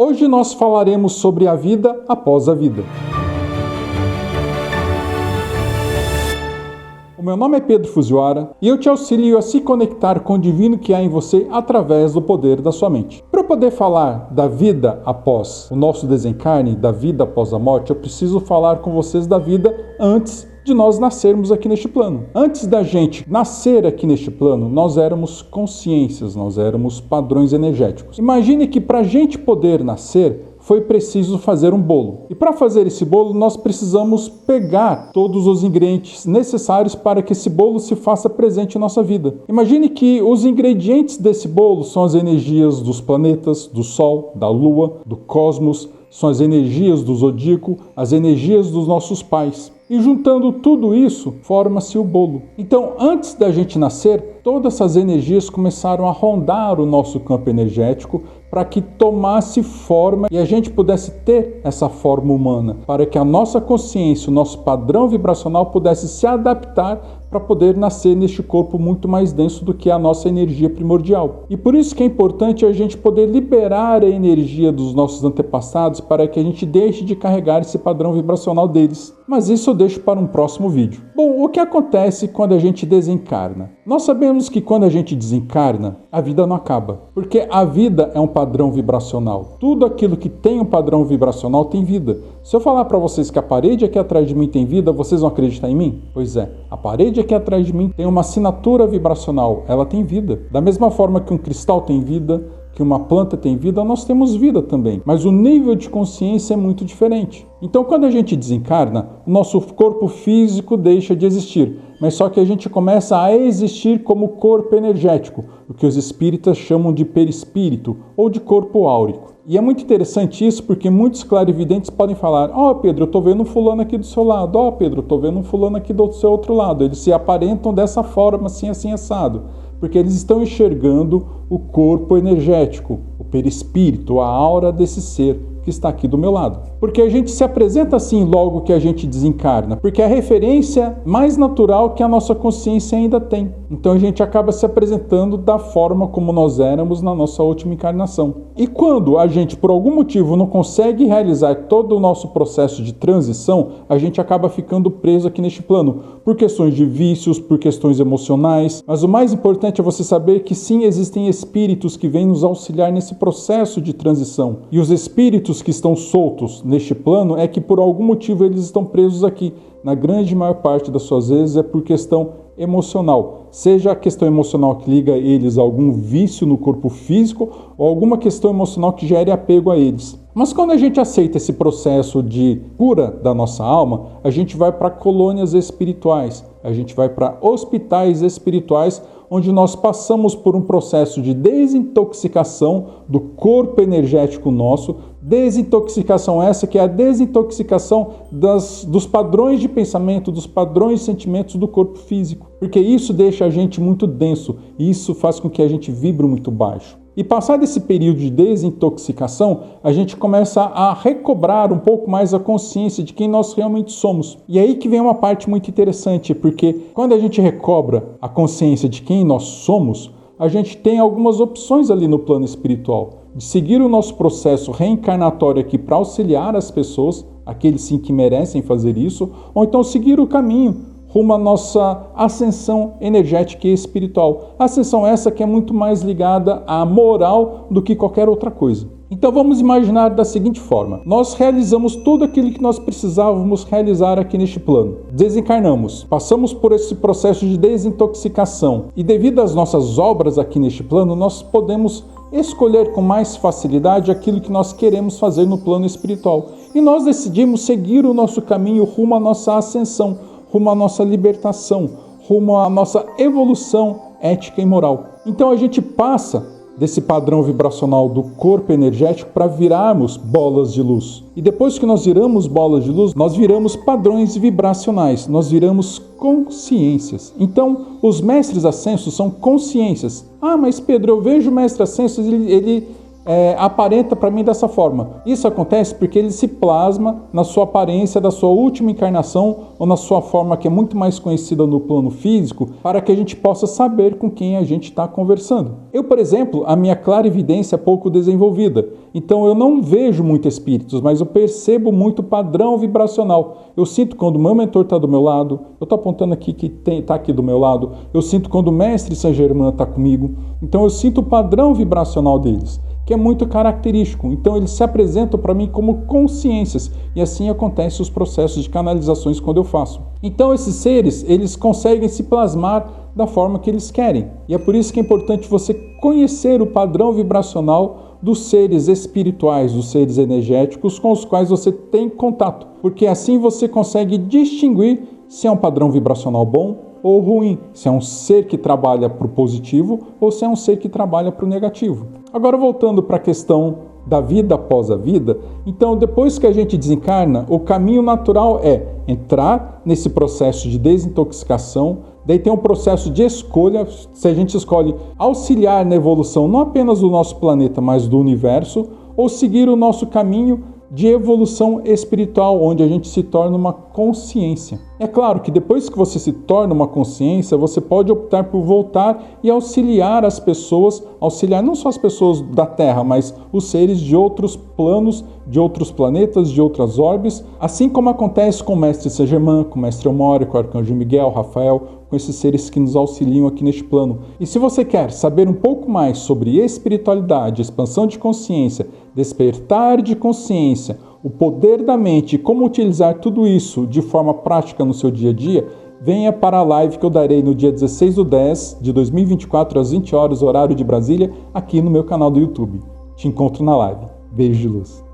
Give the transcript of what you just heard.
Hoje nós falaremos sobre a vida após a vida. O meu nome é Pedro Fujiwara e eu te auxilio a se conectar com o divino que há em você através do poder da sua mente. Para eu poder falar da vida após o nosso desencarne, da vida após a morte, eu preciso falar com vocês da vida antes de nós nascermos aqui neste plano. Antes da gente nascer aqui neste plano, nós éramos consciências, nós éramos padrões energéticos. Imagine que para a gente poder nascer, foi preciso fazer um bolo. E para fazer esse bolo, nós precisamos pegar todos os ingredientes necessários para que esse bolo se faça presente em nossa vida. Imagine que os ingredientes desse bolo são as energias dos planetas, do Sol, da Lua, do cosmos, são as energias do zodíaco, as energias dos nossos pais. E juntando tudo isso, forma-se o bolo. Então, antes da gente nascer, todas essas energias começaram a rondar o nosso campo energético para que tomasse forma e a gente pudesse ter essa forma humana, para que a nossa consciência, o nosso padrão vibracional pudesse se adaptar para poder nascer neste corpo muito mais denso do que a nossa energia primordial. E por isso que é importante a gente poder liberar a energia dos nossos antepassados para que a gente deixe de carregar esse padrão vibracional deles. Mas isso eu deixo para um próximo vídeo. Bom, o que acontece quando a gente desencarna? Nós sabemos que quando a gente desencarna, a vida não acaba, porque a vida é um padrão vibracional. Tudo aquilo que tem um padrão vibracional tem vida. Se eu falar para vocês que a parede aqui atrás de mim tem vida, vocês vão acreditar em mim? Pois é, a parede aqui atrás de mim tem uma assinatura vibracional, ela tem vida. Da mesma forma que um cristal tem vida, que uma planta tem vida, nós temos vida também. Mas o nível de consciência é muito diferente. Então, quando a gente desencarna, o nosso corpo físico deixa de existir. Mas só que a gente começa a existir como corpo energético, o que os espíritas chamam de perispírito ou de corpo áurico. E é muito interessante isso porque muitos clarividentes podem falar: ó, Pedro, eu estou vendo um fulano aqui do seu lado. Ó, Pedro, eu estou vendo um fulano aqui do seu outro lado. Eles se aparentam dessa forma, assim, assim, assado. Porque eles estão enxergando o corpo energético, o perispírito, a aura desse ser que está aqui do meu lado. Porque a gente se apresenta assim logo que a gente desencarna, porque é a referência mais natural que a nossa consciência ainda tem. Então a gente acaba se apresentando da forma como nós éramos na nossa última encarnação. E quando a gente, por algum motivo, não consegue realizar todo o nosso processo de transição, a gente acaba ficando preso aqui neste plano, por questões de vícios, por questões emocionais. Mas o mais importante é você saber que sim, existem espíritos que vêm nos auxiliar nesse processo de transição. E os espíritos que estão soltos neste plano é que por algum motivo eles estão presos aqui. Na grande maior parte das suas vezes é por questão emocional. Seja a questão emocional que liga eles a algum vício no corpo físico ou alguma questão emocional que gere apego a eles. Mas quando a gente aceita esse processo de cura da nossa alma, a gente vai para colônias espirituais, a gente vai para hospitais espirituais, onde nós passamos por um processo de desintoxicação do corpo energético nosso, desintoxicação essa que é a desintoxicação dos padrões de pensamento, dos padrões de sentimentos do corpo físico, porque isso deixa a gente muito denso e isso faz com que a gente vibre muito baixo. E passado esse período de desintoxicação, a gente começa a recobrar um pouco mais a consciência de quem nós realmente somos. E aí que vem uma parte muito interessante, porque quando a gente recobra a consciência de quem nós somos, a gente tem algumas opções ali no plano espiritual, de seguir o nosso processo reencarnatório aqui para auxiliar as pessoas, aqueles sim que merecem fazer isso, ou então seguir o caminho rumo à nossa ascensão energética e espiritual. Ascensão essa que é muito mais ligada à moral do que qualquer outra coisa. Então vamos imaginar da seguinte forma: nós realizamos tudo aquilo que nós precisávamos realizar aqui neste plano. Desencarnamos, passamos por esse processo de desintoxicação e devido às nossas obras aqui neste plano, nós podemos escolher com mais facilidade aquilo que nós queremos fazer no plano espiritual. E nós decidimos seguir o nosso caminho rumo à nossa ascensão, rumo à nossa libertação, rumo à nossa evolução ética e moral. Então a gente passa desse padrão vibracional do corpo energético para virarmos bolas de luz. E depois que nós viramos bolas de luz, nós viramos padrões vibracionais, nós viramos consciências. Então, os mestres ascensos são consciências. Ah, mas Pedro, eu vejo o mestre ascenso, ele aparenta para mim dessa forma. Isso acontece porque ele se plasma na sua aparência da sua última encarnação ou na sua forma que é muito mais conhecida no plano físico, para que a gente possa saber com quem a gente está conversando. Eu, por exemplo, a minha clarividência é pouco desenvolvida, então eu não vejo muito espíritos, mas eu percebo muito padrão vibracional. Eu sinto quando o meu mentor está do meu lado, eu estou apontando aqui que está aqui do meu lado, eu sinto quando o mestre Saint Germain está comigo, então eu sinto o padrão vibracional deles, que é muito característico. Então eles se apresentam para mim como consciências, e assim acontecem os processos de canalizações quando eu faço. Então esses seres, eles conseguem se plasmar da forma que eles querem, e é por isso que é importante você conhecer o padrão vibracional dos seres espirituais, dos seres energéticos com os quais você tem contato, porque assim você consegue distinguir se é um padrão vibracional bom ou ruim, se é um ser que trabalha para o positivo ou se é um ser que trabalha para o negativo. Agora, voltando para a questão da vida após a vida, então depois que a gente desencarna, o caminho natural é entrar nesse processo de desintoxicação, daí tem um processo de escolha, se a gente escolhe auxiliar na evolução não apenas do nosso planeta, mas do universo, ou seguir o nosso caminho de evolução espiritual, onde a gente se torna uma consciência. É claro que depois que você se torna uma consciência, você pode optar por voltar e auxiliar as pessoas, auxiliar não só as pessoas da Terra, mas os seres de outros planos, de outros planetas, de outras orbes, assim como acontece com o Mestre Saint Germain, com o Mestre Elmório, com o Arcanjo Miguel, Rafael, com esses seres que nos auxiliam aqui neste plano. E se você quer saber um pouco mais sobre espiritualidade, expansão de consciência, despertar de consciência, o poder da mente e como utilizar tudo isso de forma prática no seu dia a dia, venha para a live que eu darei no dia 16/10 de 2024, às 20 horas, horário de Brasília, aqui no meu canal do YouTube. Te encontro na live. Beijo de luz.